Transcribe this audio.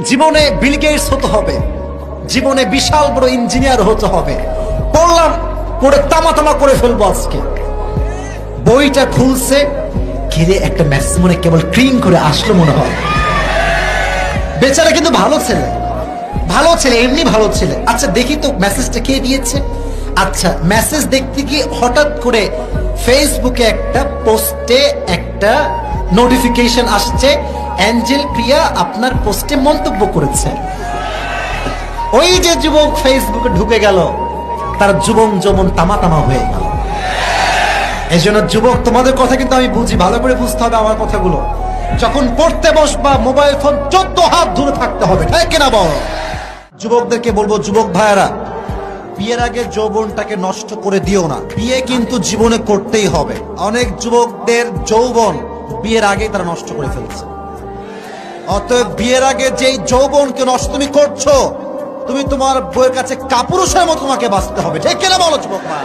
জীবনে Bill Gates হতে হবে, জীবনে বিশাল বড় ইঞ্জিনিয়ার হতে হবে। পড়লাম, করে তামা তামা করে ফেলবো আজকে। বইটা খুলছে, ঘিরে একটা মেসেজ মনে কেবল ক্রিং করে আসলো মনে হয়। বেচারা কিন্তু ভালো ছেলে, ভালো ছেলে, এমনি ভালো ছেলে। আচ্ছা দেখি তো মেসেজটা কে দিয়েছে। আচ্ছা মেসেজ দেখতে গিয়ে হঠাৎ করে ফেসবুকে একটা পোস্টে একটা নোটিফিকেশন আসছে, অ্যাঞ্জেল প্রিয়া আপনার পোস্টে মন্তব্য করেছে। ওই যে যুবক ফেসবুকে ঢুকে গেল, তার যুবক যমন তামা তামা হয়ে গেল। এই জন্য যুবক, তোমাদের কথা কিন্তু আমি বুঝি, ভালো করে বুঝতে হবে আমার কথাগুলো। যখন পড়তে বসবা মোবাইল ফোন 14 হাত দূরে থাকতে হবে, তাই কিনা বল? যুবকদেরকে বলবো, যুবক ভাইয়েরা, বিয়ের আগে যৌবনটাকে নষ্ট করে দিও না। বিয়ে কিন্তু জীবনে করতেই হবে। অনেক যুবকদের যৌবন বিয়ের আগেই তারা নষ্ট করে ফেলছে। অতএব বিয়ের আগে যেই যৌবনকে নষ্ট তুমি করছো, তুমি তোমার বউয়ের কাছে কাপুরুষের মতো তোমাকে বাঁচতে হবে, ঠিক কিনা বলো যুবক ভাই?